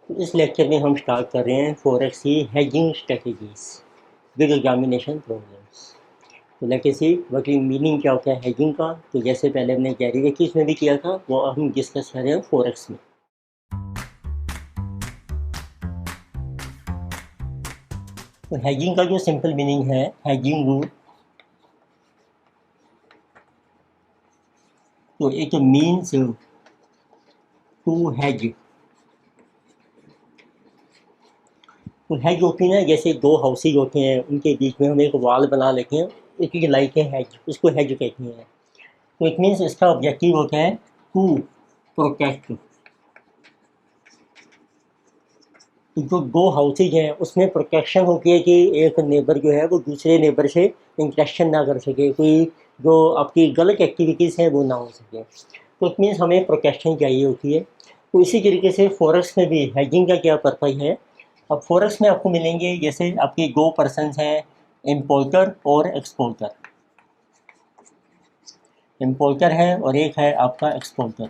तो इस लेक्चर में हम स्टार्ट कर रहे हैं फॉरेक्स की hedging strategies with examination problems. तो let us see what is meaning, क्या होता है हेजिंग का। तो जैसे पहले हमने डेरिवेटिव्स में भी किया था वो हम डिस्कस कर रहे हैं फॉरेक्स में। तो हेजिंग का जो सिंपल मीनिंग है, हेजिंग रूल, तो इट मीन्स टू हेज। तो हेज होती है ना, जैसे दो हाउसेज होते हैं उनके बीच में हम एक वॉल बना लेते हैं, it is like a hedge, उसको हेज कहते हैं। तो इट मीन्स इसका ऑब्जेक्टिव होता है टू प्रोटेक्ट। जो दो हाउसेज हैं उसमें प्रोटेक्शन होती है कि एक नेबर जो है वो दूसरे नेबर से इंटरेक्शन ना कर सके, कोई जो आपकी गलत एक्टिविटीज़ हैं वो ना हो सके। तो इट मीन्स हमें प्रोटेक्शन चाहिए होती है। तो इसी तरीके से फॉरेक्स में भी हेजिंग का क्या पर्पज़ है। अब फॉरेक्स में आपको मिलेंगे जैसे आपके दो पर्सनस हैं, इम्पोर्टर और एक्सपोर्टर। इम्पोर्टर है और एक है आपका एक्सपोर्टर।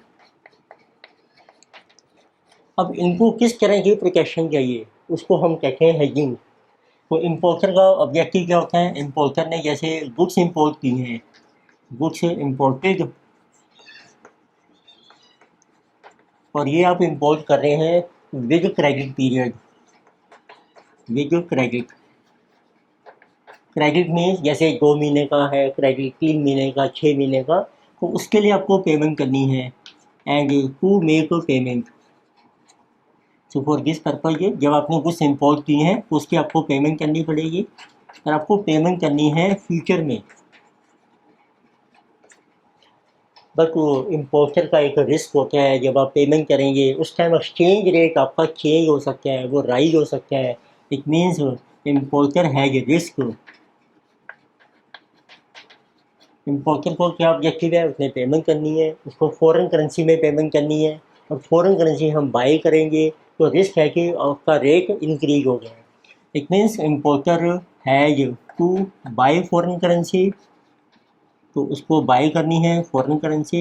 अब इनको किस तरह की प्रोटेक्शन चाहिए उसको हम कहते हैं हेजिंग। तो इम्पोर्टर का ऑब्जेक्टिव क्या होता है, इम्पोर्टर ने जैसे गुड्स इंपोर्ट की हैं, गुड्स इंपोर्टेड, और ये आप इंपोर्ट कर रहे हैं with credit period. With credit, credit means जैसे 2 महीने का है क्रेडिट, 3 महीने का, 6 महीने का, तो उसके लिए आपको पेमेंट करनी है। And to make payment, so for this purpose जब आपने कुछ इंपोर्ट किए हैं तो उसकी आपको पेमेंट करनी पड़ेगी, और आपको पेमेंट करनी है फ्यूचर में। बट इम्पोर्टर का एक रिस्क होता है, जब आप पेमेंट करेंगे उस टाइम एक्सचेंज रेट आपका चेंज हो सकता है, वो राइज हो सकता है। It means importer has risk. Importer को क्या ऑब्जेक्टिव है, उसने पेमेंट करनी है, उसको फॉरेन करेंसी में पेमेंट करनी है, और फॉरेन करेंसी हम बाई करेंगे तो रिस्क है कि आपका रेट इंक्रीज हो गया। It means importer has two by foreign currency, तो उसको बाई करनी है foreign currency.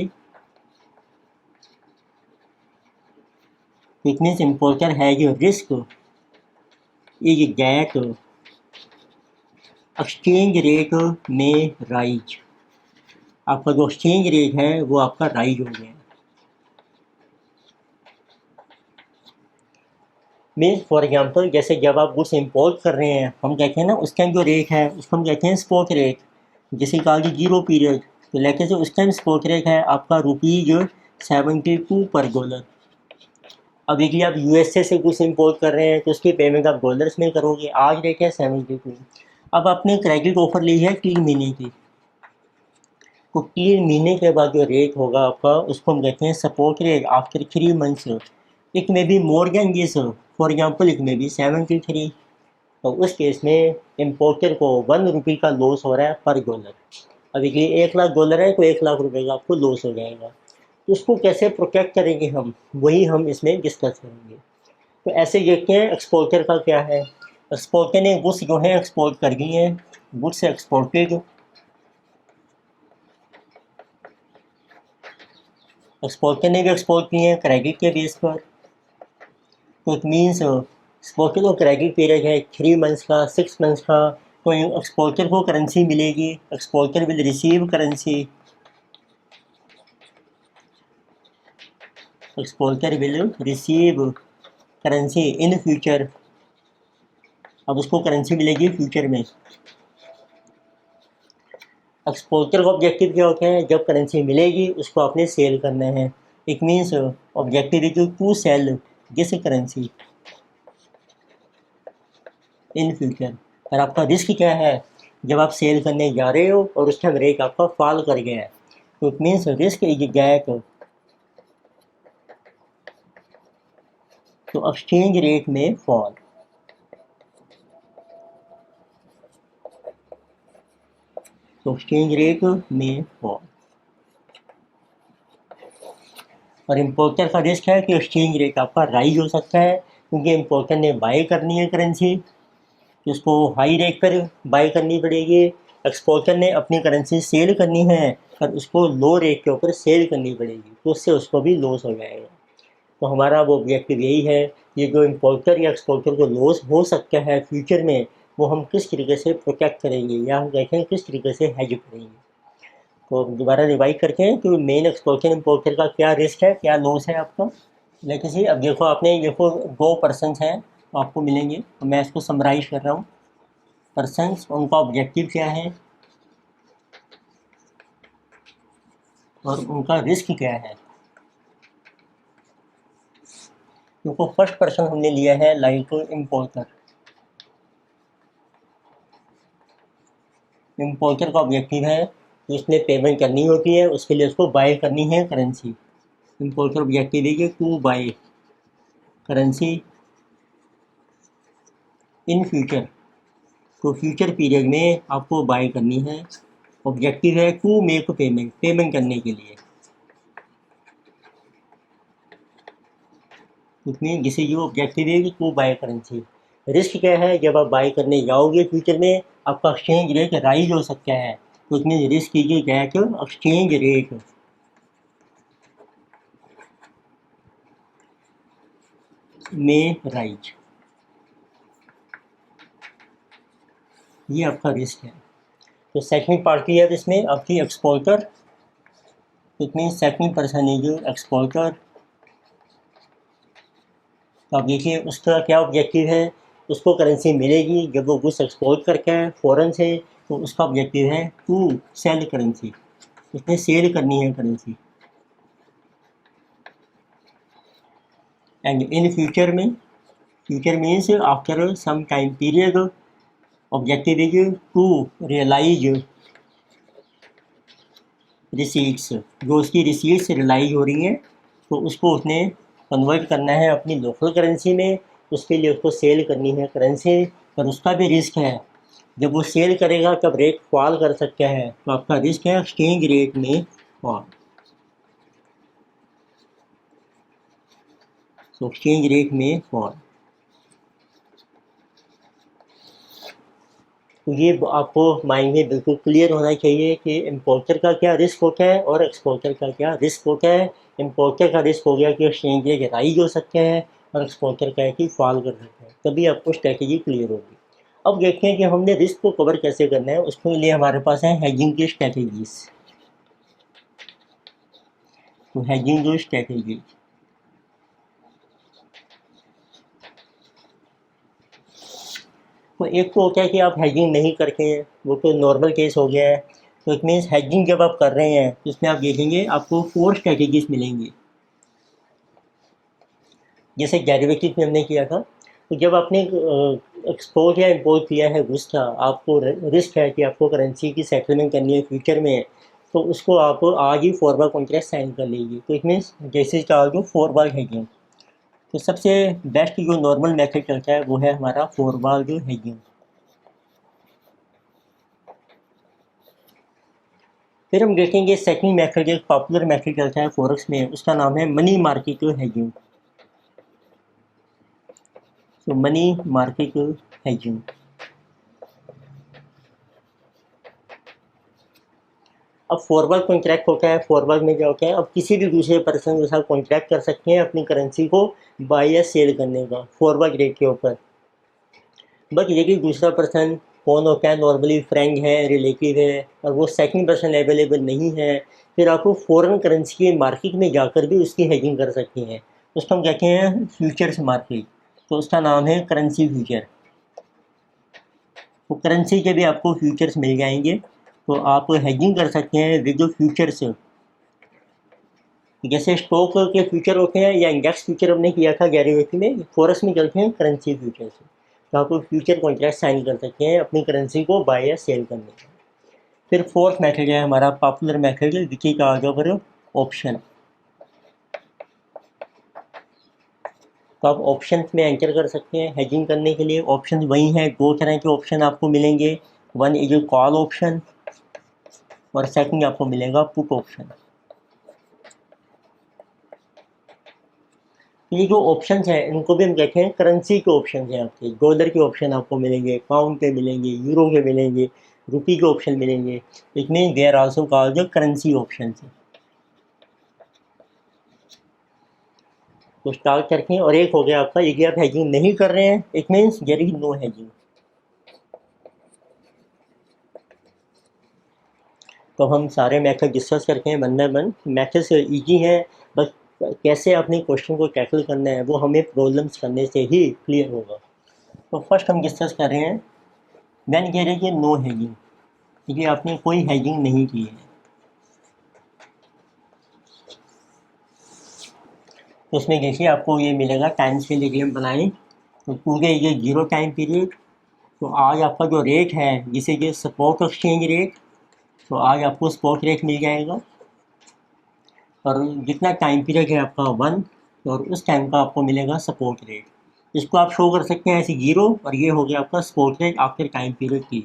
It means importer has risk is that exchange rate में राइज, आपका जो एक्सचेंज रेट है वो आपका राइज हो गया। मीन्स फॉर एग्जांपल जैसे जब आप गुड्स इंपोर्ट कर रहे हैं, हम कहते हैं ना उस टाइम जो रेट है उसको हम कहते हैं स्पॉट रेट, जिसे कहा कि जीरो पीरियड। तो लेके से उस टाइम स्पॉट रेट है आपका ₹72 पर डॉलर। अब देखिए आप यूएसए से कुछ इंपोर्ट कर रहे हैं तो उसकी पेमेंट आप डॉलर्स में करोगे, आज रेट है 72। अब आपने क्रेडिट ऑफर ली है 3 महीने की, तो 3 महीने के बाद जो रेट होगा आपका उसको हम कहते हैं support rate after 3 months. It may be more than this, for example it may be 73। तो उस केस में इम्पोर्टर को ₹1 का लॉस हो रहा है पर डॉलर। अब देखिए $1,00,000 है तो ₹1,00,000 का आपको लॉस हो जाएगा। तो उसको कैसे प्रोटेक्ट करेंगे हम, वही हम इसमें डिस्कस करेंगे। तो ऐसे देखते हैं एक्सपोर्टर का क्या है। एक्सपोर्टर ने गुड्स जो है एक्सपोर्ट कर दी हैं, गुड्स एक्सपोर्टेड। एक्सपोर्टर ने भी एक्सपोर्ट किए हैं क्रेडिट के बेस पर। तो इट मीन्स एक्सपोर्टर को क्रेडिट पीरियड है 3 मंथ्स का, 6 मंथ्स का। तो एक्सपोर्टर को करेंसी मिलेगी, exporter will receive currency, exporter will receive currency in future. अब उसको करेंसी मिलेगी फ्यूचर में। एक्सपोर्टर का ऑब्जेक्टिव क्या होता है, जब करेंसी मिलेगी उसको आपने सेल करना है। It means objective is to sell this currency in future. और आपका रिस्क क्या है, जब आप सेल करने जा रहे हो और उस टाइम रेट आपका फॉल कर गया है, तो it means risk is that तो एक्सचेंज रेट में फॉल। तो एक्सचेंज रेट में फॉल। और इम्पोर्टर का रिस्क है कि एक्सचेंज रेट आपका राइज हो सकता है, क्योंकि इम्पोर्टर ने बाई करनी है करेंसी, उसको हाई रेट पर बाई करनी पड़ेगी। एक्सपोर्टर ने अपनी करेंसी सेल करनी है और उसको लो रेट के ऊपर सेल करनी पड़ेगी, तो उससे उसको भी लॉस हो जाएगा। तो हमारा वो ऑब्जेक्टिव यही है, ये जो इम्पोर्टर या एक्सपोर्टर को लॉस हो सकता है फ्यूचर में, वो हम किस तरीके से प्रोटेक्ट करेंगे या हम देखें किस तरीके से हेज करेंगे। तो दोबारा रिवाइज करते हैं कि मेन एक्सपोर्टर इम्पोर्टर का क्या रिस्क है, क्या लॉस है आपका। लेकिन जी अब देखो आपने देखो 2 पर्सनस हैं आपको मिलेंगे, तो मैं इसको समराइज कर रहा हूँ। पर्सनस, उनका ऑब्जेक्टिव क्या है और उनका रिस्क क्या है। देखो फर्स्ट पर्सन हमने लिया है लाइक इम्पोर्टर। इम्पोर्टर का ऑब्जेक्टिव है कि उसने पेमेंट करनी होती है, उसके लिए उसको बाय करनी है करेंसी। इम्पोर्टर ऑब्जेक्टिव है कि to buy currency in future, तो फ्यूचर पीरियड में आपको बाय करनी है। ऑब्जेक्टिव है टू मेक पेमेंट, पेमेंट करने के लिए। उसमें जिसे ये ऑब्जेक्टिव है कि टू बाय करेंसी। रिस्क क्या है, जब आप बाय करने जाओगे फ्यूचर में आपका एक्सचेंज रेट राइज हो सकता है, तो उसमें रिस्क कीजिए क्या है कि एक्सचेंज रेट में राइज, ये आपका रिस्क है। तो सेकंड पार्टी है इसमें आपकी exporter, it mean second person है जो एक्सपोर्टर। तो आप देखिए उसका क्या ऑब्जेक्टिव है, उसको करेंसी मिलेगी जब वो गुड्स एक्सपोर्ट करके है फॉरेन से, तो उसका ऑब्जेक्टिव है टू सेल करेंसी, उसने सेल करनी है करेंसी। एंड इन फ्यूचर में, future means after some time period, objective है टू रियलाइज रिसीट्स, जो उसकी रिसीट्स रियलाइज हो रही हैं तो उसको उसने कन्वर्ट करना है अपनी लोकल करेंसी में, उसके लिए उसको सेल करनी है करेंसी। पर उसका भी रिस्क है, जब वो सेल करेगा तब रेट फॉल कर सकता है, तो आपका रिस्क है एक्सचेंज रेट में फॉल। तो एक्सचेंज रेट में फॉल, तो ये आपको माइंड में बिल्कुल क्लियर होना चाहिए कि इम्पोर्टर का क्या रिस्क होता है और एक्सपोर्टर का क्या रिस्क होता है। इम्पोर्टर का रिस्क हो गया कि एक्सचेंज रेट राइज हो सकते हैं और एक्सपोर्टर का है कि फॉल कर सकते हैं, तभी आपको स्ट्रैटेजी क्लियर होगी। अब देखते हैं कि हमने रिस्क को कवर कैसे करना है। उसके लिए हमारे पास है हेजिंग की स्ट्रैटेजीज। तो हेजिंग जो स्ट्रैटेजी, तो एक तो होता है कि आप हेजिंग नहीं करते हैं, वो तो नॉर्मल केस हो गया है। तो इट मीन्स हेजिंग जब आप कर रहे हैं तो इसमें आप देखेंगे आपको 4 स्ट्रैटेजीज मिलेंगी। जैसे डेरिवेटिव में हमने किया था, तो जब आपने एक्सपोर्ट या इम्पोर्ट किया है गुड्स का, आपको रिस्क है कि आपको करेंसी की सेटलमेंट करनी है फ्यूचर में, तो उसको आप आज ही फॉरवर्ड कॉन्ट्रैक्ट साइन कर लीजिए। तो इट मीन्स जैसे चार्ज हो फॉरवर्ड हेजिंग। तो सबसे बेस्ट जो नॉर्मल मेथड चलता है वो है हमारा फॉरवर्ड जो हेजिंग। फिर हम देखेंगे सेकंड मेथड, एक पॉपुलर मेथड चलता है फॉरेक्स में, उसका नाम है मनी मार्केट हेजिंग। तो मनी मार्केट हेजिंग, अब फॉरवर्ड कॉन्ट्रैक्ट होता है। फॉरवर्ड में क्या होता है, अब किसी भी दूसरे पर्सन के साथ कॉन्ट्रैक्ट कर सकते हैं अपनी करेंसी को बाय या सेल करने का फॉरवर्ड रेट के ऊपर। बट ये कि दूसरा पर्सन कौन होता है, नॉर्मली फ्रेंड है, रिलेटिव है, और वो सेकंड पर्सन अवेलेबल नहीं है, फिर आपको फॉरेन करेंसी के मार्केट में जाकर भी उसकी हेजिंग कर सकते हैं। उसको हम कहते हैं फ्यूचर्स मार्केट, तो उसका नाम है करेंसी फ्यूचर। तो करेंसी के भी आपको फ्यूचर्स मिल जाएंगे, तो आप हेजिंग कर सकते हैं विद जो फ्यूचर्स। जैसे स्टॉक के फ्यूचर होते हैं या इंडेक्स फ्यूचर हमने किया था डेरिवेटिव में, फॉरेक्स में चलते हैं करेंसी फ्यूचर्स। तो आप फ्यूचर कॉन्ट्रैक्ट साइन कर सकते हैं अपनी करेंसी को बाय या सेल करने का। फिर फोर्थ मेथड है हमारा popular method, which is called option. तो आप ऑप्शन में एंटर कर सकते हैं हेजिंग करने के लिए। ऑप्शन वही हैं, 2 तरह के ऑप्शन आपको मिलेंगे। वन इज कॉल ऑप्शन और सेकंड आपको मिलेगा पुट ऑप्शन। ये जो ऑप्शन हैं इनको भी हम कहते हैं करेंसी के ऑप्शन हैं। आपके डॉलर के ऑप्शन आपको मिलेंगे, पाउंड के मिलेंगे, यूरो के मिलेंगे, रुपी के ऑप्शन मिलेंगे। It mean they are also called currency option. तो स्टार्ट करके, और एक हो गया आपका यदि आप हेजिंग नहीं कर रहे हैं, it means there is no hedging. तो हम सारे मेथड डिस्कस करके हैं one by one. Methods easy है, बस कैसे अपने क्वेश्चन को टैकल करना है वो हमें प्रॉब्लम्स करने से ही क्लियर होगा। तो फर्स्ट हम डिस्कस कर रहे हैं when there is no hedging, ये आपने कोई हेजिंग नहीं की है। तो उसमें देखिए आपको ये मिलेगा टाइम स्केल यदि हम बनाएं तो पूरे ये 0 टाइम पीरियड, तो आज आपका जो रेट है जिसे ये स्पॉट एक्सचेंज रेट, तो आज आपको स्पॉट रेट मिल जाएगा। और जितना टाइम पीरियड है आपका 1, और उस टाइम का आपको मिलेगा सपोर्ट रेट। इसको आप शो कर सकते हैं ऐसे 0, और ये हो गया आपका support rate after time period की।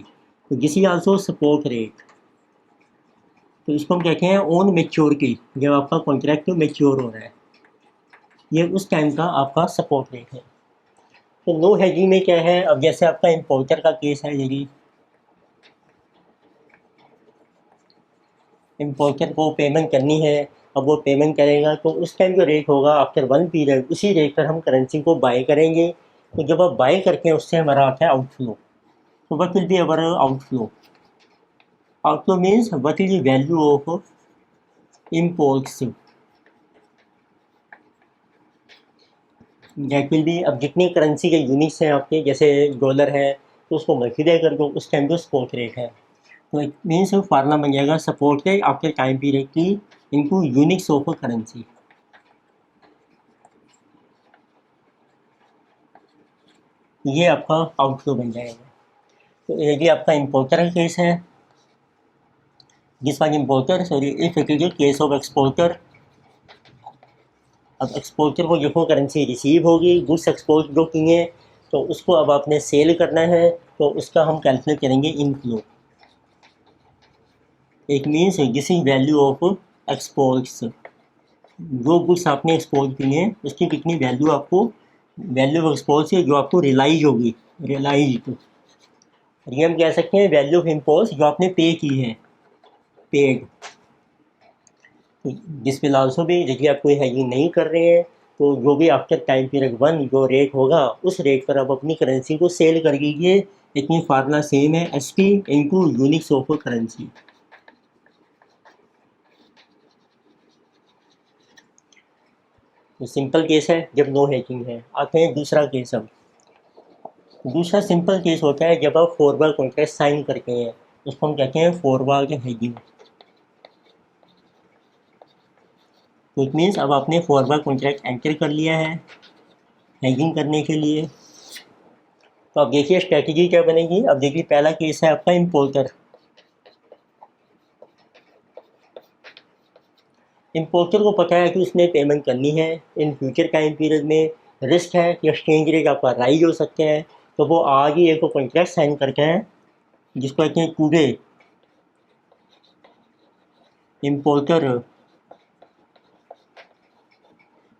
तो this is also support rate. तो इसको हम कहते हैं ऑन मैच्योरिटी, जब आपका कॉन्ट्रैक्ट मैच्योर हो रहा है, ये उस टाइम का आपका सपोर्ट रेट है। तो नो हेजिंग में क्या है, अब जैसे आपका इम्पोर्टर का केस है, यदि इम्पोर्टर को पेमेंट करनी है, अब वो पेमेंट करेगा तो उस टाइम जो रेट होगा आफ्टर 1 पीरियड, उसी रेट पर हम करेंसी को बाय करेंगे। तो जब आप बाय करते हैं उससे हमारा आता है आउटफ्लो। तो what will be our outflow? Outflow means what is the value of imports, that will be. अब जितनी करेंसी के यूनिट्स हैं आपके, जैसे डॉलर है, तो उसको मल्टीप्लाई कर दो उस टाइम जो स्पॉट रेट है। तो इट मीन्स फार्मूला बन जाएगा support rate after time period की इनटू यूनिट्स ऑफ करेंसी। ये आपका आउटफ्लो बन जाएगा। तो यदि आपका इम्पोर्टर का केस है, this was importer, sorry if it is case of exporter. अब एक्सपोर्टर को जो करेंसी रिसीव होगी, गुड्स एक्सपोर्ट जो किए तो उसको अब आपने सेल करना है, तो उसका हम कैलकुलेट करेंगे inflow. It means this is value of exports. जो गुड्स आपने एक्सपोर्ट किए हैं उसकी कितनी वैल्यू आपको, वैल्यू ऑफ एक्सपोर्ट से जो आपको रियलाइज होगी, रियलाइज। ये हम कह सकते हैं वैल्यू ऑफ इम्पोर्ट जो आपने पे की है, पेड। दिस विल आल्सो भी, देखिए आप कोई हेजिंग नहीं कर रहे हैं तो जो भी आफ्टर टाइम पीरियड 1 जो रेट होगा उस रेट पर आप अपनी करेंसी को सेल कर दीजिए। लेकिन फार्मूला सेम है, S P into units of currency. तो सिंपल केस है जब नो हेजिंग है। आते हैं दूसरा केस। अब दूसरा सिंपल केस होता है जब आप फॉरवर्ड कॉन्ट्रैक्ट साइन करते हैं, उसको हम कहते हैं फॉरवर्ड हेजिंग। तो इट मीन्स अब आपने फॉरवर्ड कॉन्ट्रैक्ट एंटर कर लिया है हेजिंग करने के लिए। तो अब देखिए स्ट्रेटजी क्या बनेगी। अब देखिए पहला केस है आपका इम्पोर्टर। इम्पोर्टर को पता है कि उसने पेमेंट करनी है इन फ्यूचर टाइम पीरियड में, रिस्क है कि एक्सचेंज रेट आपका राइज हो सकते हैं, तो वो आज ही एक कॉन्ट्रैक्ट साइन करते हैं जिसको कहते हैं today importer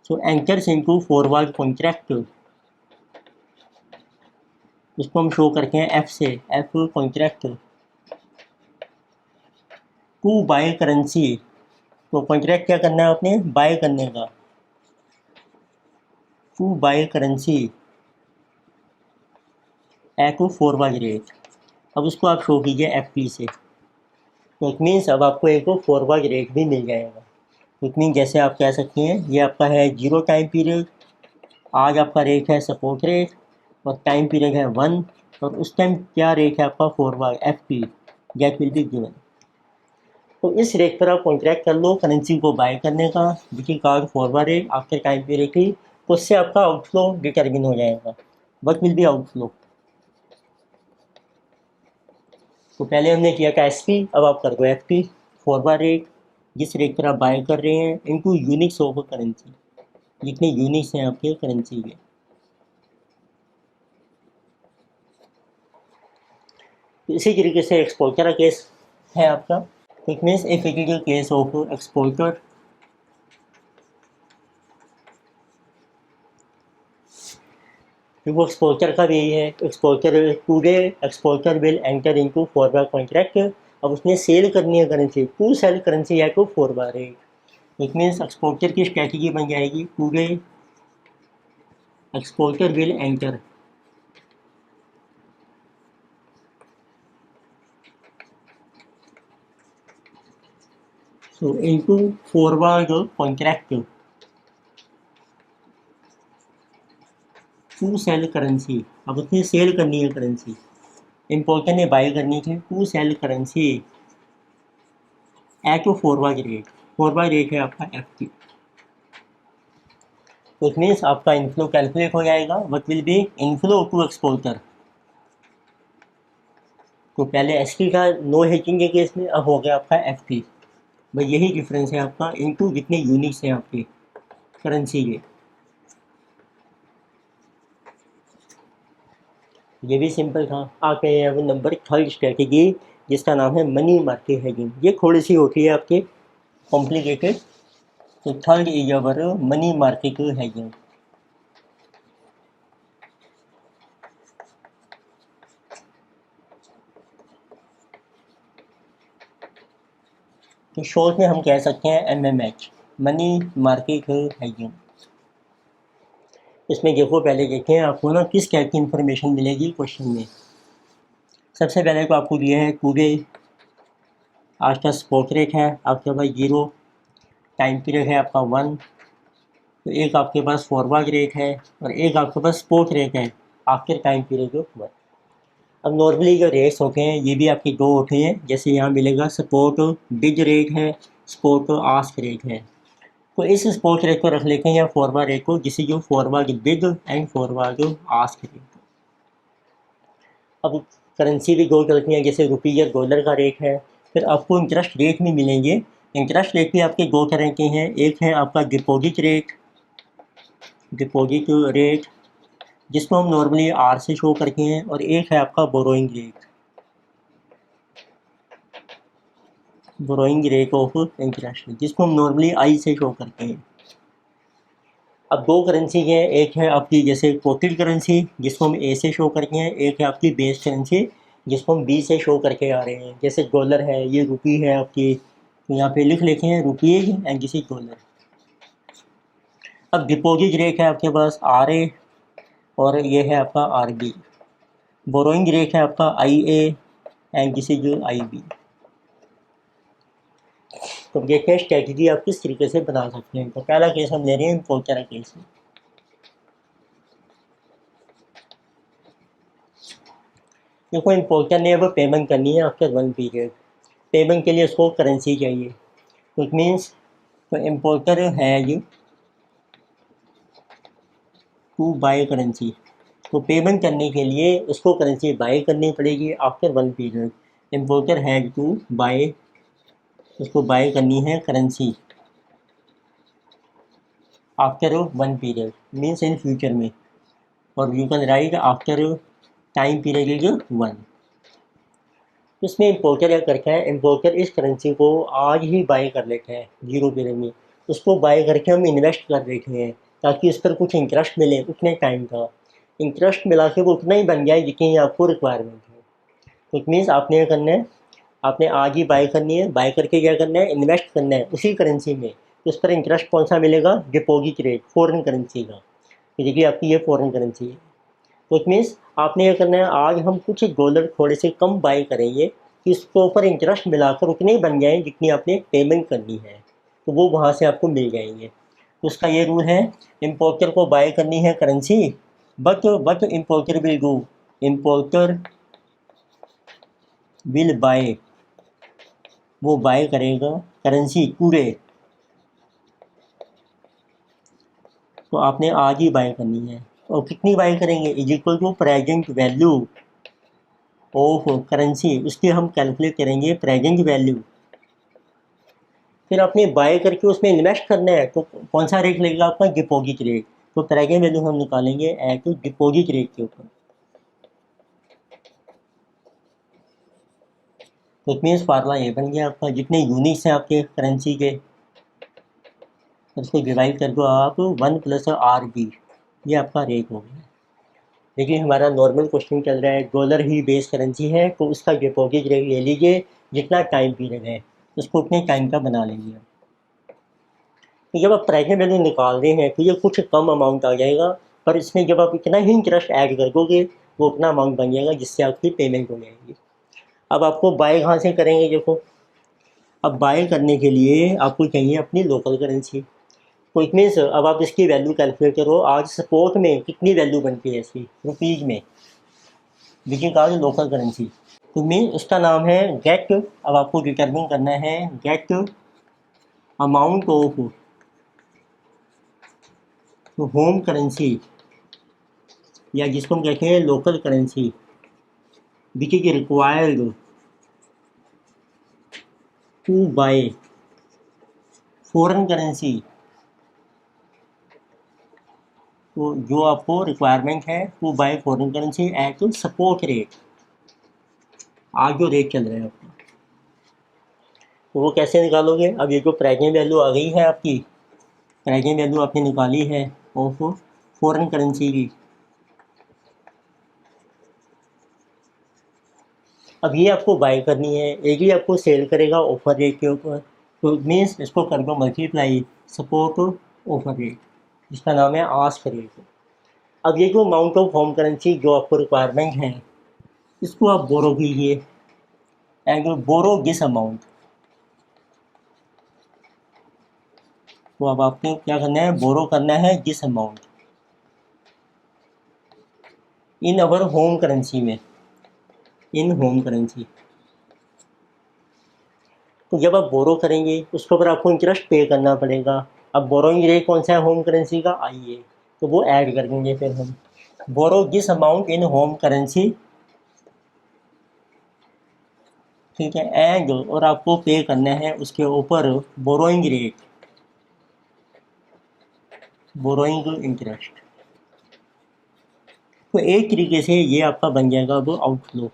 so enters into forward contract. इसको हम शो करते हैं एफ से, F contract to buy currency. तो कॉन्ट्रैक्ट क्या करना है आपने, बाय करने का, to buy currency at forward rate. अब उसको आप शो कीजिए एफ पी से। तो इट मीन्स अब आपको एक फॉरवर्ड रेट भी मिल जाएगा। इट मीन जैसे आप कह सकते हैं ये आपका है 0 टाइम पीरियड, आज आपका रेट है सपोर्ट रेट, और टाइम पीरियड है 1, और उस टाइम क्या रेट है आपका forward F P, that will be given. तो इस रेट पर आप कॉन्ट्रैक्ट कर लो करेंसी को बाय करने का, which card forward rate after time period की। तो उससे आपका आउटफ्लो डिटर्मिन हो जाएगा। What will be outflow? तो पहले हमने किया था एस पी, अब आप कर दो एफ पी, फॉरवर्ड रेट जिस रेट पर आप बाय कर रहे हैं इनटू यूनिट्स ऑफ करेंसी, जितने यूनिट्स हैं आपके करेंसी के। तो इसी तरीके से एक्सपोर्टर का केस है आपका। It means if it is a case of exporter, वो एक्सपोर्टर का भी यही है, exporter today exporter will enter into forward contract. अब उसने सेल करनी है करेंसी, टू सेल करेंसी है to forward rate. It means exporter की स्ट्रैटेजी बन जाएगी today exporter will enter so into forward contract to sell currency. अब उसने सेल करनी है करेंसी, इम्पोर्टर ने बाय करनी है to sell currency at forward rate. Forward rate है आपका FT। तो इट मीन्स आपका इनफ्लो कैलकुलेट हो जाएगा, what will be inflow to exporter. तो पहले ST का नो हेजिंग के केस में, अब हो गया आपका FT। भाई यही डिफरेंस है आपका इनटू जितने यूनिट्स हैं आपके करेंसी के। ये भी सिंपल था। आगे है वो नंबर थर्ड स्ट्रेटेजी जिसका नाम है मनी मार्केट हेजिंग। ये थोड़ी सी होती है आपके कॉम्प्लिकेटेड। तो third is our money market hedging. तो शॉर्ट में हम कह सकते हैं MMH, मनी मार्केट हेजिंग। इसमें देखो पहले देखें आपको ना किस टाइप की इंफॉर्मेशन मिलेगी क्वेश्चन में। सबसे पहले तो आपको दिया है टुडे, आज का स्पॉट रेट है आपके पास 0, टाइम पीरियड है आपका 1, तो एक आपके पास फॉरवर्ड रेट है और एक आपके पास स्पॉट रेट है आफ्टर टाइम पीरियड ऑफ 1। अब नॉर्मली जो रेट्स होते हैं ये भी आपके दो होते हैं, जैसे यहाँ मिलेगा स्पॉट बिड रेट है, स्पॉट आस्क रेट है। तो इस स्पॉट रेट को रख लेते हैं या फॉरवर्ड रेट को, जिसे जो forward bid and forward ask rate. अब करेंसी भी दो चलती हैं, जैसे रुपये या डॉलर का रेट है। फिर आपको इंटरेस्ट रेट भी मिलेंगे। इंटरेस्ट रेट भी आपके दो तरह के हैं, एक है आपका डिपॉजिट रेट, जिसको हम नॉर्मली R से शो करते हैं, और एक है आपका बोरोइंग रेट ऑफ इंटरेस्ट, जिसको हम नॉर्मली I से शो करते हैं। अब दो करेंसी हैं, एक है आपकी जैसे कोटेड करेंसी जिसको हम A से शो करते हैं, एक है आपकी बेस करेंसी जिसको हम B से शो करके आ रहे हैं। जैसे डॉलर है, ये रुपी है आपकी, तो यहाँ पे लिख लेते हैं rupees and this is dollar. अब डिपॉजिट रेट है आपके पास RA और ये है आपका RB। बोरोइंग रेट है आपका IA and this is IB। तो देखिए स्ट्रेटजी आप किस तरीके से बना सकते हैं। तो पहला केस हम ले रहे हैं इम्पोर्टर का केस। देखो इम्पोर्टर ने अब पेमेंट करनी है आफ्टर 1 पीरियड। पेमेंट के लिए उसको करेंसी चाहिए, तो इट मीन्स तो importer has to buy currency. तो पेमेंट करने के लिए उसको करेंसी बाय करनी पड़ेगी आफ्टर 1 पीरियड। इम्पोर्टर हैज टू बाय, उसको बाय करनी है करेंसी आफ्टर 1 पीरियड, मीन्स इन फ्यूचर में, और you can write after time period is 1। इसमें इम्पोर्टर क्या करता है, इम्पोर्टर इस करेंसी को आज ही बाय कर लेता है 0 पीरियड में। उसको बाय करके हम इन्वेस्ट कर देते हैं ताकि इस पर कुछ इंटरेस्ट मिले उतने टाइम का। इंटरेस्ट मिला के वो उतना ही बन जाए जितनी आपको रिक्वायरमेंट है। तो इट मीन्स आपने क्या करना है, आपने आज ही बाय करनी है, बाय करके क्या करना है, इन्वेस्ट करना है उसी करेंसी में। तो उस पर इंटरेस्ट कौन सा मिलेगा, डिपॉजिट रेट फॉरेन करेंसी का। देखिए आपकी ये फॉरेन करेंसी है, तो इट मीन्स आपने ये करना है, आज हम कुछ डॉलर थोड़े से कम बाय करेंगे कि इसके ऊपर इंटरेस्ट मिलाकर उतने ही बन जाएँ जितनी आपने पेमेंट करनी है, तो वो वहाँ से आपको मिल जाएंगे। तो उसका ये रूल है, इम्पोर्टर को बाय करनी है currency, but importer will buy, वो बाय करेगा करेंसी टुडे। तो आपने आज ही बाय करनी है, और कितनी बाय करेंगे, is equal to present value of currency, उसकी हम कैलकुलेट करेंगे प्रेजेंट वैल्यू। फिर आपने बाय करके उसमें इन्वेस्ट करना है, तो कौन सा रेट लगेगा आपका, डिपॉजिट रेट। तो प्रेजेंट वैल्यू हम निकालेंगे एट डिपॉजिट रेट के ऊपर। तो इट मीन्स फार्मूला ये बन गया आपका, जितने यूनिट्स हैं आपके करेंसी के उसको डिवाइड कर दो आप 1 + RB, ये आपका रेट हो गया। लेकिन हमारा नॉर्मल क्वेश्चन चल रहा है, डॉलर ही बेस करेंसी है तो उसका डिपॉजिट रेट ले लीजिए, जितना टाइम पीरियड है उसको उतने टाइम का बना लेंगे। तो जब आप प्रेजेंट वैल्यू निकाल रहे हैं तो ये कुछ कम अमाउंट आ जाएगा, पर इसमें जब आप इतना ही इंटरेस्ट ऐड कर दोगे वो उतना अमाउंट बन जाएगा जिससे आपकी पेमेंट हो जाएगी। अब आपको बाय कहाँ से करेंगे देखो, अब बाय करने के लिए आपको चाहिए अपनी लोकल करेंसी। तो इट मीन्स अब आप इसकी वैल्यू कैलकुलेट करो, आज स्पोर्ट में कितनी वैल्यू बनती है इसकी रुपीज़ में, which is called local currency. तो मीन उसका नाम है गेट। अब आपको डिटरमिन करना है get amount of home currency, या जिसको हम कहते हैं local currency, which is required to buy foreign currency. तो जो आपको रिक्वायरमेंट है to buy foreign currency at spot rate, आज जो रेट चल रहा है आपका, तो वो कैसे निकालोगे। अब ये जो प्रेजेंट वैल्यू आ गई है आपकी, प्रेजेंट वैल्यू आपने निकाली है ऑफ फॉरेन करेंसी की, अब ये आपको बाय करनी है, एक ही आपको सेल करेगा ऑफर रेट के ऊपर, तो मीन्स इसको कर दो मल्टीप्लाई सपोर्ट ऑफर रेट, जिसका नाम है आस्क रेट। अब ये जो अमाउंट ऑफ होम करेंसी जो आपको रिक्वायरमेंट है इसको आप बोरो कीजिए, एंड बोरो दिस अमाउंट। तो अब आपको क्या करना है, बोरो करना है this amount in our home currency में, इन होम करेंसी। तो जब आप बोरो करेंगे उसके ऊपर आपको इंटरेस्ट पे करना पड़ेगा। अब बोरोइंग रेट कौन सा है होम करेंसी का, आइए तो वो ऐड कर देंगे फिर हम, borrow this amount in home currency, ठीक है, एंड और आपको पे करना है उसके ऊपर बोरोइंग रेट, बोरोइंग इंटरेस्ट। तो एक तरीके से ये आपका बन जाएगा अब आउटफ्लो।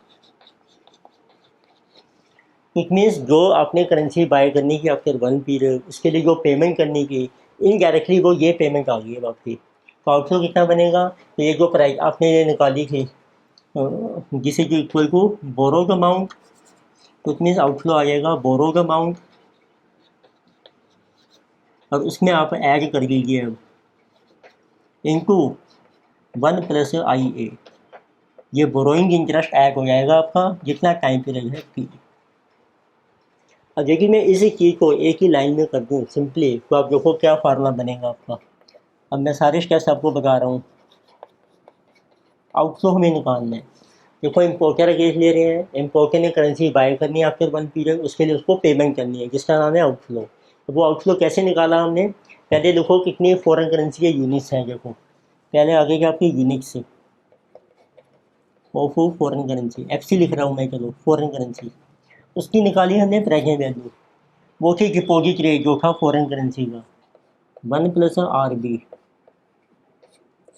इट मीन्स जो आपने करेंसी बाय करनी की आफ्टर वन पीरियड, उसके लिए जो पेमेंट करने की इनडायरेक्टली वो ये पेमेंट आ गई है आपकी। तो आउटफ्लो कितना बनेगा, तो ये जो प्राइस आपने ये निकाली थी जिसे जो इक्वल टू बोरोड अमाउंट, तो इट मीन्स आउटफ्लो आ जाएगा बोरोड अमाउंट, और उसमें आप ऐड कर लीजिए अब इनटू 1+IA, ये बोरोइंग इंटरेस्ट ऐड हो जाएगा आपका जितना टाइम पीरियड है पी। अब देखिए मैं इसी चीज़ को एक ही लाइन में कर दूँ सिंपली, तो आप देखो क्या फार्मूला बनेगा आपका। अब मैं सारे स्टेप्स आपको बता रहा हूँ। आउटफ्लो हमें निकालना है, देखो इम्पोर्टर केस ले रहे हैं, इम्पोर्टर ने करेंसी बाय करनी है आफ्टर वन पीरियड, उसके लिए उसको पेमेंट करनी है जिसका नाम है आउटफ्लो। तो वो आउटफ्लो कैसे निकाला हमने, पहले देखो कितनी फॉरेन करेंसी के यूनिट्स हैं, देखो पहले आगे के आपकी units of foreign currency, FC लिख रहा हूँ मैं, चलो फॉरेन करेंसी, उसकी निकाली हमने प्रेजेंट वैल्यू, वो थी डिपॉजिट रेट जो था फॉरेन करेंसी का 1+RB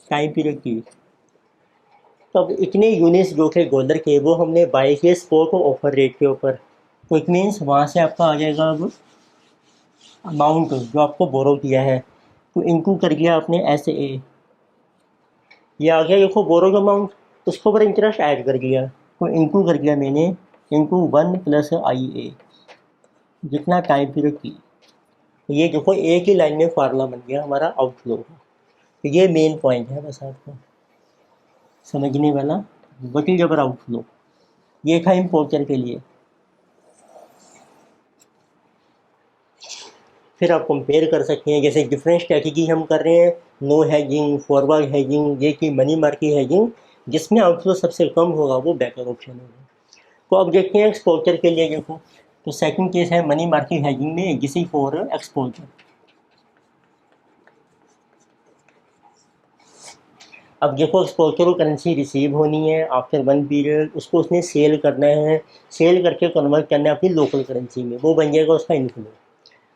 टाइम पीरियड की। तब इतने यूनिट्स जो थे डॉलर के वो हमने बाई किए स्पॉट और ऑफर रेट के ऊपर, तो इट मीन्स वहाँ से आपका आ जाएगा अब अमाउंट जो आपको बोरो किया है, तो इनटू कर लिया आपने SA, ये आ गया देखो बोरो का अमाउंट, उसके ऊपर इंटरेस्ट ऐड कर दिया, तो इनटू कर दिया मैंने इनटू 1+IA जितना टाइम पीरियड की। तो ये देखो एक ही लाइन में फार्मूला बन गया हमारा आउटफ्लो का। तो ये मेन पॉइंट है बस आपको समझने वाला, वट इज अवर आउटफ्लो, ये था इम्पोर्टर के लिए। फिर आप कंपेयर कर सकते हैं, जैसे डिफरेंट स्ट्रैटेजी हम कर रहे हैं, नो हैजिंग, फॉरवर्ड हैजिंग, ये कि मनी मार्केट हैजिंग, जिसमें आउटफ्लो सबसे कम होगा वो बेटर ऑप्शन होगा। तो अब देखते हैं एक्सपोर्टर के लिए, देखो तो सेकंड केस है मनी मार्केट हैजिंग में जिसी फॉर एक्सपोर्टर। अब देखो एक्सपोर्टर को करेंसी रिसीव होनी है आफ्टर वन पीरियड, उसको उसने सेल करना है, सेल करके कन्वर्ट करना है अपनी लोकल करेंसी में, वो बन जाएगा उसका इनफ्लो।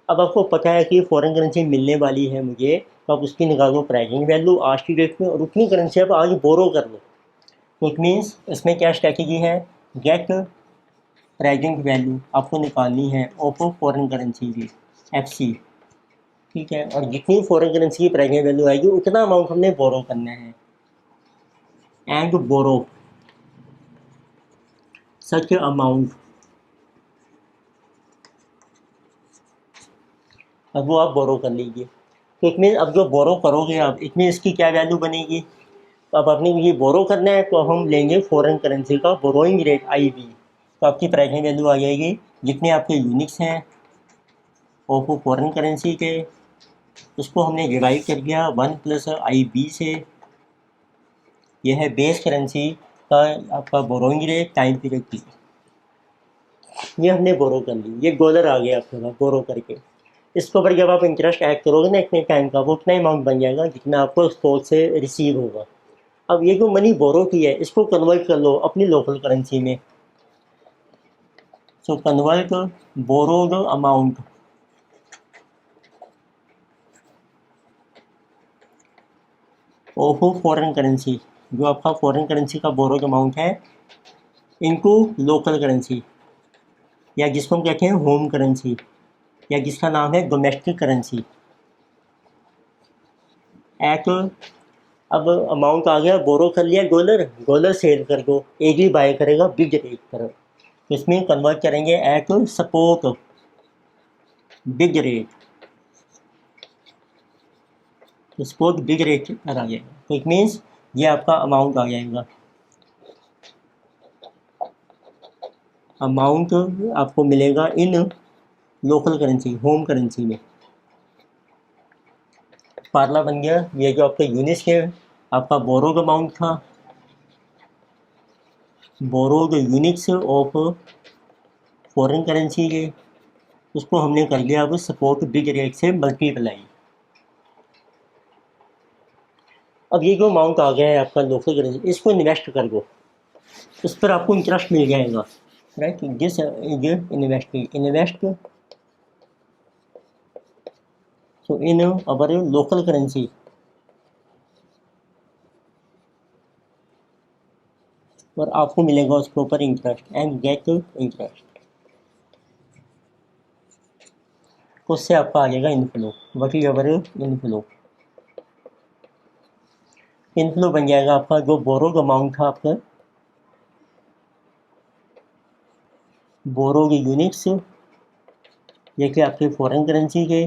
अब आपको पता है कि फॉरेन करेंसी मिलने वाली है मुझे, तो आप उसकी निकालो प्राइसिंग वैल्यू आज की डेट में, और उतनी करेंसी आप आज बोरो कर लो। तो इट मीन्स इसमें क्या स्ट्रैटेजी है, गेट प्राइसिंग वैल्यू आपको निकालनी है ऑफ फॉरेन करेंसी की FC, ठीक है, और जितनी फॉरेन करेंसी की प्राइसिंग वैल्यू आएगी उतना अमाउंट हमने बोरो करना है, एंड बोरो सच अमाउंट। अब वो आप बोरो कर लीजिए। तो इट मीन अब जो बोरो करोगे आप, इट मीन इसकी क्या वैल्यू बनेगी। तो अब आपने ये बोरो करना है तो हम लेंगे फॉरेन करेंसी का बोरोइंग रेट IB। तो आपकी प्राइसिंग वैल्यू आ जाएगी जितने आपके यूनिट्स हैं ऑफ फॉरेन करेंसी के, उसको हमने डिवाइड कर दिया 1 + IB से। यह है बेस करेंसी का आपका बोरोइंग रेट टाइम पीरियड की। ये हमने बोरो कर ली, ये डॉलर आ गया आपके पास बोरो करके। इसके ऊपर जब आप इंटरेस्ट ऐड करोगे ना इतने टाइम का, वो उतना अमाउंट बन जाएगा जितना आपको स्टॉक से रिसीव होगा। अब ये जो मनी बोरो की है इसको कन्वर्ट कर लो अपनी लोकल करेंसी में। So convert borrowed amount of foreign currency, जो आपका फॉरेन करेंसी का बोरोड अमाउंट है, इनटू लोकल करेंसी, या जिसको हम कहते हैं होम करेंसी, या जिसका नाम है डोमेस्टिक करेंसी। एट अब अमाउंट आ गया, बोरो कर लिया डॉलर, डॉलर सेल कर दो, एक ही बाय करेगा बिग रेट पर। तो इसमें कन्वर्ट करेंगे eight support big rate, support big rate पर आ जाएगा। तो इट मीन्स ये आपका अमाउंट आ जाएगा। अमाउंट आपको मिलेगा इन लोकल करेंसी, होम करेंसी में। फार्मूला बन गया, ये जो आपके यूनिट्स के आपका बोरोड अमाउंट था, borrowed units of foreign currency के, उसको हमने कर लिया अब सपोर्ट बिग रेट से मल्टीप्लाई। अब ये जो अमाउंट आ गया है आपका लोकल करेंसी, इसको इन्वेस्ट कर दो, इस पर आपको इंटरेस्ट मिल जाएगा, right. This invest so in our local currency, और आपको मिलेगा उसके ऊपर इंटरेस्ट एंड गेट इंटरेस्ट। तो उससे आपका आ जाएगा inflow, what is our inflow. Inflow बन जाएगा आपका जो बोरोड अमाउंट था आपका, बोरोड यूनिट्स, ये कि आपके फॉरेन करेंसी के,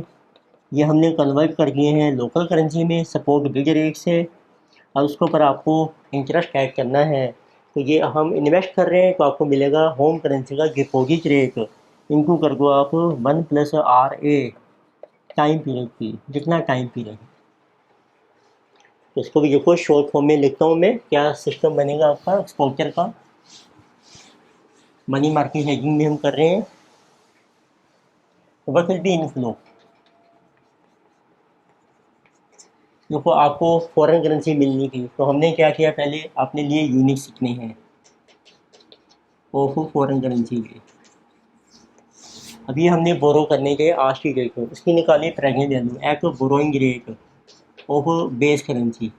ये हमने कन्वर्ट कर दिए हैं लोकल करेंसी में सपोर्ट बिग रेट से, और उसके ऊपर आपको इंटरेस्ट ऐड करना है। तो ये हम इन्वेस्ट कर रहे हैं तो आपको मिलेगा होम करेंसी का डिपॉजिट रेट, इनको कर दो आप 1 + RA टाइम पीरियड की, जितना टाइम पीरियड। तो इसको भी देखो शॉर्ट फॉर्म में लिखता हूँ मैं, क्या सिस्टम बनेगा आपका एक्सपोजर का। मनी मार्केट हेजिंग में हम कर रहे हैं, वट विल बी इनफ्लो। देखो आपको फॉरेन करेंसी मिलनी थी, तो हमने क्या किया, पहले आपने लिए यूनिट सीखने हैं ऑफ फॉरेन करेंसी के। अभी हमने बोरो करने के आज की डेट में उसकी निकाली present value at borrowing rate of base currency,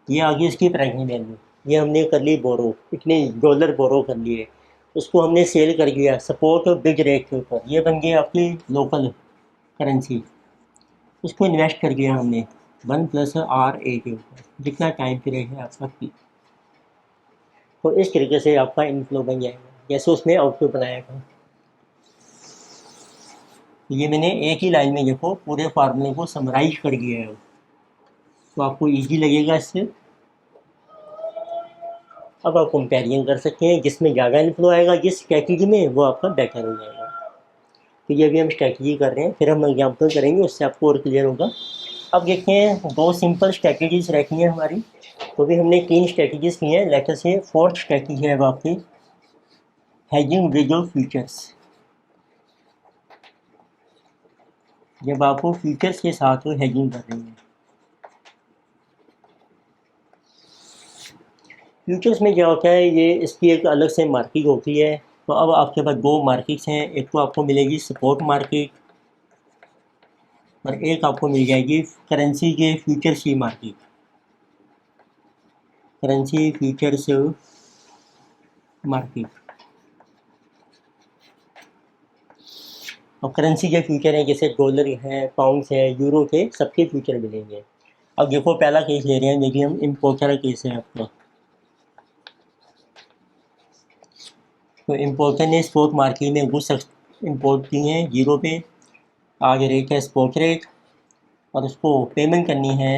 ये आ गई इसकी प्रेजेंट वैल्यू। ये हमने कर ली बोरो, इतने डॉलर बोरो कर लिए, उसको हमने सेल कर दिया सपोर्ट बिग रेट के ऊपर, ये बन गई आपकी लोकल करेंसी। उसको इन्वेस्ट कर दिया हमने 1 + RA के ऊपर, जितना टाइम पीरियड है आपका की। तो इस तरीके से आपका इनफ्लो बन जाएगा जैसे उसने आउटपुट बनाया था। ये मैंने एक ही लाइन में देखो पूरे फार्मूले को समराइज कर दिया है, तो आपको इजी लगेगा इससे। अब आप कंपेरिजन कर सकते हैं, जिसमें ज़्यादा इनफ्लो आएगा जिस स्ट्रैटेजी में, वो आपका बेटर हो जाएगा। तो ये भी हम स्ट्रैटेजी कर रहे हैं, फिर हम एग्जाम्पल करेंगे, उससे आपको और क्लियर होगा। अब देखते हैं, दो सिंपल स्ट्रैटेजीज रहती हैं हमारी, तो भी हमने 3 स्ट्रैटेजीज की हैं। लेटर से फोर्थ स्ट्रैटेजी है अब आपकी हेजिंग विद फ्यूचर्स। जब आप फ्यूचर्स के साथ हेजिंग कर रहे हैं, फ्यूचर्स में क्या होता है, ये इसकी एक अलग से मार्केट होती है। तो अब आपके पास 2 मार्केट्स हैं, एक तो आपको मिलेगी सपोर्ट मार्केट, और एक आपको मिल जाएगी करेंसी के फ्यूचर्स की मार्केट, करेंसी फ्यूचर्स मार्केट। और करेंसी के फ्यूचर हैं जैसे डॉलर है, पाउंड्स है, यूरो के, सबके फ्यूचर मिलेंगे। अब देखो पहला केस ले रहे हैं, देखिए हम इम्पोर्टर केस है आपका। तो इम्पोर्टर ने स्पॉट मार्केट में गुड्स इम्पोर्ट किए हैं 0 पे, आज रेट है स्पॉट रेट, और उसको पेमेंट करनी है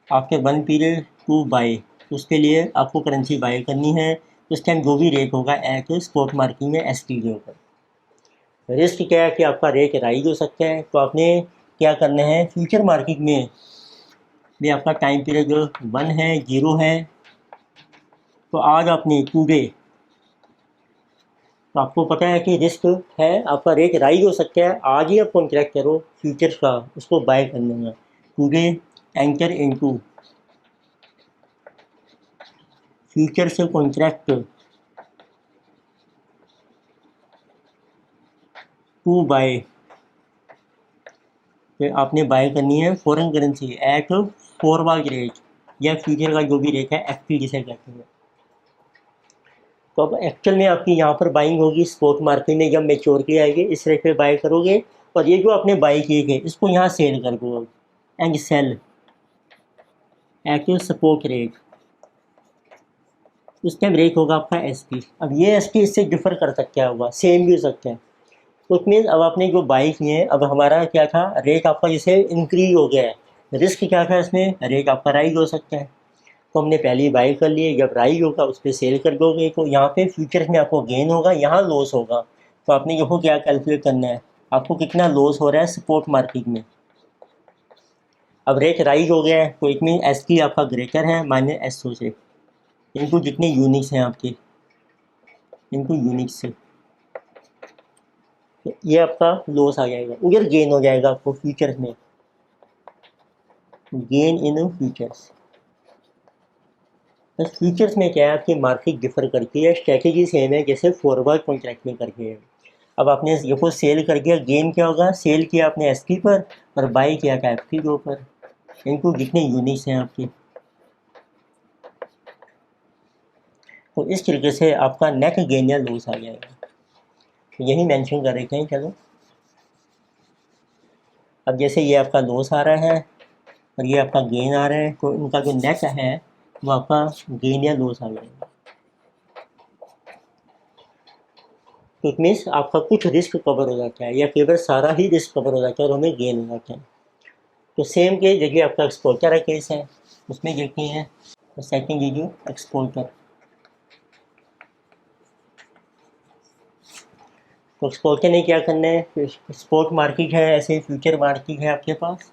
आफ्टर 1 पीरियड टू बाई, उसके लिए आपको करेंसी बाई करनी है। उस टाइम जो भी रेट होगा एट स्पॉट मार्केट में एसपी के ऊपर। रिस्क क्या है कि आपका रेट राइज हो सकता है, तो आपने क्या करना है, फ्यूचर मार्केट में भी आपका टाइम पीरियड जो 1 है 0 है, तो आज आपने टूडे, तो आपको पता है कि रिस्क है, आपका रेट राइज हो सकता है, आज ही आप कॉन्ट्रैक्ट करो फ्यूचर्स का, उसको बाय करने में। टूडे एंटर इनटू फ्यूचर से कॉन्ट्रैक्ट टू बाय, फिर आपने बाय करनी है foreign currency at forward rate, या फ्यूचर का जो भी रेट है एफपी जिसे कहते हैं। तो अब एक्चुअल में आपकी यहाँ पर बाइंग होगी स्पॉट मार्केट में, जब मेच्योरिटी आएगी इस रेट पे बाय करोगे, और ये जो आपने बाई किए थे इसको यहाँ सेल कर दो and sell at spot rate, उस टाइम रेट होगा आपका एसपी। अब ये एसपी इससे डिफर कर सकता होगा, सेम भी हो सकता है। तो इट मीन्स अब आपने जो बाई किए हैं, अब हमारा क्या था, रेट आपका जैसे इंक्रीज हो गया है, रिस्क क्या था इसमें, रेट आपका राइज हो सकता है। तो हमने पहले ही बाई कर लिए, जब राइज होगा उस पर सेल कर दोगे, तो यहाँ पे फ्यूचर्स में आपको गेन होगा, यहाँ लॉस होगा। तो आपने देखो क्या कैलकुलेट करना है, आपको कितना लॉस हो रहा है स्पॉट मार्केट में। अब रेट राइज हो गया है, तो इट मीन एस की आपका ग्रेटर है माइनस एस ओ से, इनको जितने यूनिट्स हैं आपके, इनको यूनिट्स से, तो ये आपका लॉस आ जाएगा। उधर गेन हो जाएगा आपको फ्यूचर्स में, गेन इन फ्यूचर्स। बस फ्यूचर्स में क्या है, आपकी मार्केट डिफर करती है, स्ट्रैटेजी सेम है जैसे फॉरवर्ड कॉन्ट्रैक्ट में करके है। अब आपने ये को सेल कर दिया, गेन क्या होगा, सेल किया आपने एसपी पर और बाई किया था एफपी के ऊपर, इनको जितने यूनिट्स हैं आपके। तो इस तरीके से आपका नेट गेन या लॉस आ जाएगा, तो यही मेंशन कर रहे हैं। चलो अब जैसे ये आपका लॉस आ रहा है और ये आपका गेन आ रहा है, तो इनका जो नेट है वो आपका गेन या लॉस आ जाएगा। तो इट मीन्स आपका कुछ रिस्क कवर हो जाता है, या केवल सारा ही रिस्क कवर हो जाता है और हमें गेन हो जाता है। तो सेम केस देखिए आपका एक्सपोर्टर का केस है, उसमें देखते हैं सेकंड ये जो एक्सपोर्टर, तो एक्सपोर्टर ने क्या करना है, स्पॉट मार्केट है, ऐसे फ्यूचर मार्केट है आपके पास,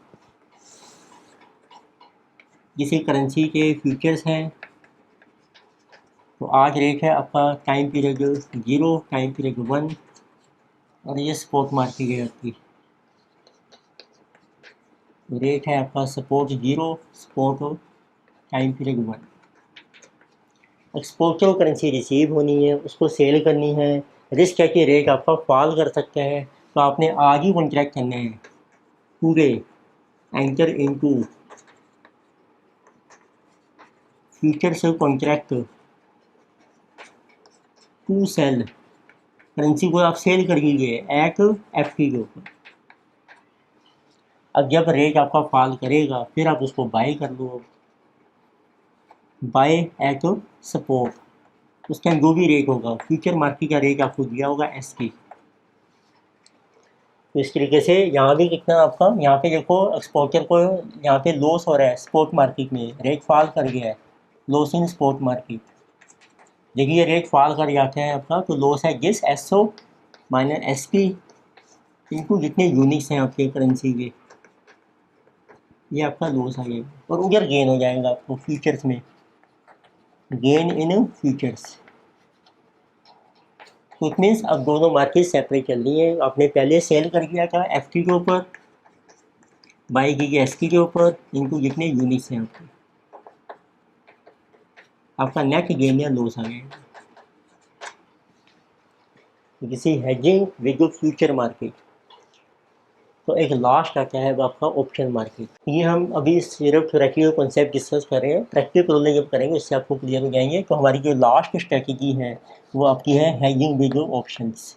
किसी करेंसी के फ्यूचर्स हैं। तो आज रेट है आपका टाइम पीरियड 0, टाइम पीरियड 1, और ये स्पॉट मार्केट है आपकी, रेट है आपका support 0, spot time period 1। Export को करेंसी रिसीव होनी है, उसको सेल करनी है, रिस्क है कि रेट आपका फॉल कर सकता है, तो आपने आज ही कॉन्ट्रैक्ट करना है पूरे एंटर इनटू फ्यूचर से कॉन्ट्रैक्ट टू सेल, करेंसी को आप सेल कर दीजिए एट एफटी के ऊपर। अब जब रेट आपका फॉल करेगा फिर आप उसको बाय कर लो, बाय एट सपोर्ट, उस टाइम जो भी रेट होगा फ्यूचर मार्केट का रेट आपको दिया होगा एसपी। तो इस तरीके से यहाँ भी कितना आपका, यहाँ पे देखो एक्सपोर्टर को यहाँ पे लॉस हो रहा है स्पॉट मार्केट में, रेट फॉल कर गया है, लॉस इन स्पॉट मार्केट। देखिए रेट फॉल कर जाता है आपका, तो लॉस है जिस एसओ माइनस एसपी इनको जितने यूनिट्स हैं आपके करेंसी के, ये आपका लॉस आ जाएगा, और उधर गेन हो जाएगा आपको फ्यूचर्स में, गेन इन फ्यूचर्स। तो इट मीन्स अब दोनों मार्केट सेपरेट चल रही है, आपने पहले सेल कर दिया था एफटी के ऊपर, बाई की एसटी के ऊपर, इनको जितने यूनिट्स हैं आपका नेट गेन या लॉस आ गया। किसी हेजिंग विद फ्यूचर मार्केट। तो एक लास्ट आता है वो आपका ऑप्शन मार्केट। ये हम अभी सिर्फ थ्योरेटिकल कॉन्सेप्ट डिस्कस कर रहे हैं, प्रैक्टिकल रोलिंग जब करेंगे उससे आपको क्लियर हो जाएंगे। तो हमारी जो लास्ट स्ट्रैटेजी है वो आपकी है हेजिंग विद ऑप्शंस।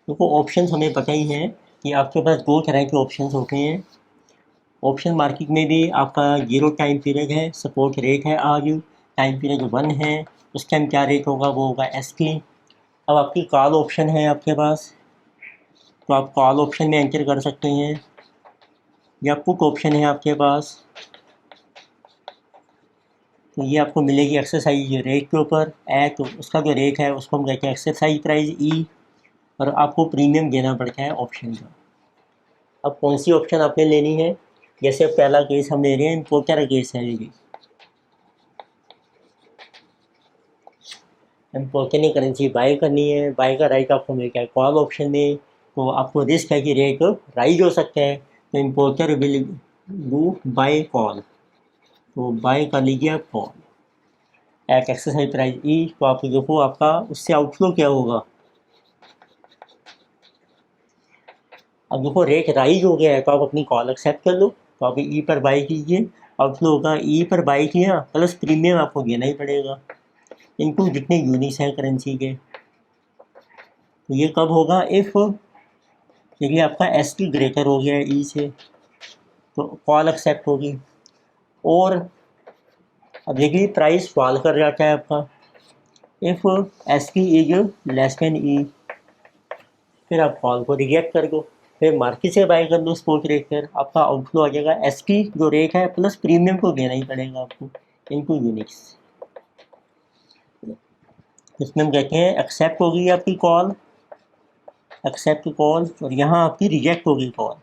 देखो ऑप्शंस हमें पता ही है कि आपके पास दो तरह के ऑप्शंस होते हैं। ऑप्शन मार्केट में भी आपका 0 टाइम पीरियड है, सपोर्ट रेट है आज, टाइम पीरियड 1 है, उस टाइम क्या रेट होगा वो होगा एसपी, अब आपकी कॉल ऑप्शन है आपके पास, तो आप कॉल ऑप्शन में एंटर कर सकते हैं, या पुट ऑप्शन है आपके पास। तो ये आपको मिलेगी एक्सरसाइज रेट के ऊपर तो उसका जो रेट है उसको हम कहते हैं एक्सरसाइज प्राइस ई, और आपको प्रीमियम देना पड़ता है ऑप्शन का। अब कौन सी ऑप्शन आपने लेनी है, जैसे पहला केस हम ले रहे हैं, इम्पोर्टर केस है ये। इम्पोर्टर ने करेंसी बाय करनी है, बाय का राइट आपको मिल गया है कॉल ऑप्शन में। तो आपको रिस्क है कि रेट राइज हो सकता है, तो importer will do buy call, तो बाय कर लीजिए आप call at exercise price E. तो आप देखो आपका उससे आउटफ्लो क्या होगा। अब देखो रेट राइज हो गया है, तो आप अपनी कॉल एक्सेप्ट कर लो, तो आप ई पर बाई कीजिए। आउटफ्लो होगा ई पर बाई किया प्लस प्रीमियम आपको देना ही पड़ेगा, इनको जितने यूनिट्स हैं करेंसी के। तो ये कब होगा, इफ़ देखिए आपका एस की ग्रेटर हो गया है ई से, तो कॉल एक्सेप्ट होगी। और अब देखिए प्राइस फॉल कर जाता है आपका, इफ़ एस की इज लेस देन ई, फिर आप कॉल को रिजेक्ट कर दो, फिर मार्केट से बाय कर लो स्पॉट रेट पर। आपका आउटफ्लो आ जाएगा एस की जो रेट है प्लस प्रीमियम को देना ही पड़ेगा आपको इनटू यूनिट्स। इसमें हम कहते हैं एक्सेप्ट होगी आपकी कॉल, एक्सेप्ट कॉल, और यहाँ आपकी रिजेक्ट होगी कॉल।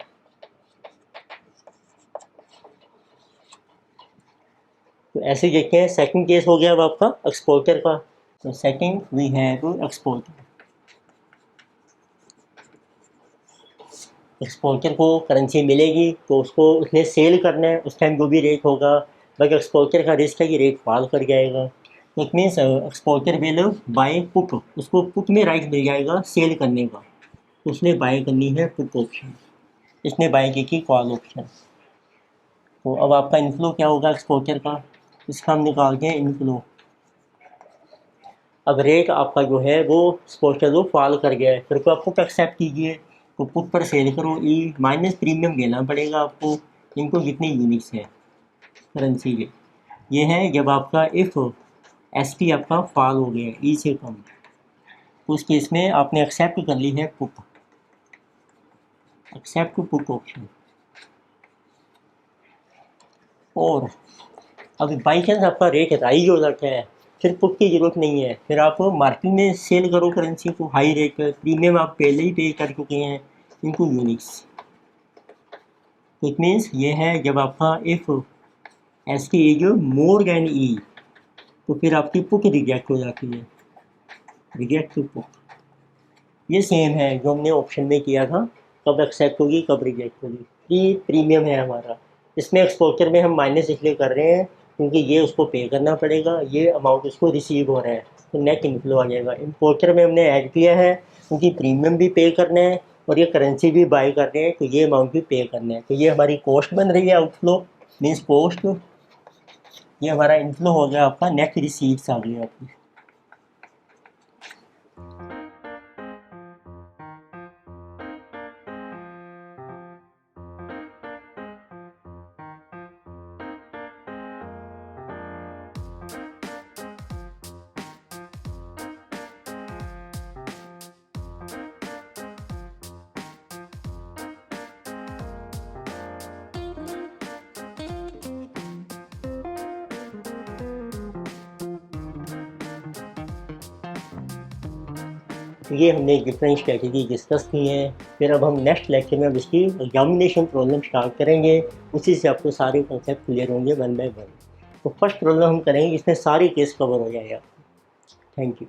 तो ऐसे देखते हैं सेकंड केस हो गया अब आपका एक्सपोर्टर का। तो second we have exporter. Exporter को करेंसी मिलेगी तो उसको उसने सेल करना है, उस टाइम जो भी रेट होगा, बाकी एक्सपोर्टर का रिस्क है कि रेट फॉल कर जाएगा। तो it means exporter will buy put, उसको पुट में राइट मिल जाएगा सेल करने का, तो उसने बाय करनी है पुट ऑप्शन, इसने बाय की थी कॉल ऑप्शन। तो अब आपका इनफ्लो क्या होगा एक्सपोर्टर का, इसका हम निकालते हैं इनफ्लो। अब रेट आपका जो है वो एक्सपोर्टर वो फॉल कर गया है, फिर तो आप पुट एक्सेप्ट कीजिए, तो पुट पर सेल करो ई माइनस प्रीमियम देना पड़ेगा आपको, इनको जितने यूनिट्स हैं करेंसी के। ये है जब आपका इफ़ एस टी आपका फॉल हो गया ई से कम, तो उस केस में आपने एक्सेप्ट कर ली है पुट, एक्सेप्ट पुट ऑप्शन। और अब बाई चांस आपका रेट राइज हो जाता है, फिर पुट की ज़रूरत नहीं है, फिर आप मार्केट में सेल करो करेंसी को हाई रेट पर, प्रीमियम आप पहले ही पे कर चुके हैं इनको यूनिट्स। इट मीन्स ये है जब आपका इफ़ एस की एज मोर देन ई, तो फिर आपकी पुट रिजेक्ट हो जाती है, रिजेक्ट टू पुट। ये सेम है जो हमने ऑप्शन में किया था, कब एक्सेप्ट होगी कब रिजेक्ट होगी। ये प्रीमियम है हमारा, इसमें एक्सपोर्टर में हम माइनस इसलिए कर रहे हैं क्योंकि ये उसको पे करना पड़ेगा, ये अमाउंट उसको रिसीव हो रहा है, तो नेट इनफ्लो आ जाएगा। इम्पोर्टर में हमने ऐड किया है क्योंकि प्रीमियम भी पे करना है और ये करेंसी भी बाय कर रहे हैं, तो ये अमाउंट भी पे करना है, तो ये हमारी कॉस्ट बन रही है आउटफ्लो मीन्स कॉस्ट। ये हमारा इनफ्लो हो गया, आपका नेट रिसीव्स आ गई आपकी। तो ये हमने डिफरेंट स्ट्रेटजी डिस्कस की हैं। फिर अब हम नेक्स्ट लेक्चर में अब इसकी एग्जामिनेशन प्रॉब्लम स्टार्ट करेंगे, उसी से आपको सारे कॉन्सेप्ट क्लियर होंगे वन बाय वन। तो फर्स्ट प्रॉब्लम हम करेंगे, इसमें सारी केस कवर हो जाएगा। Thank you.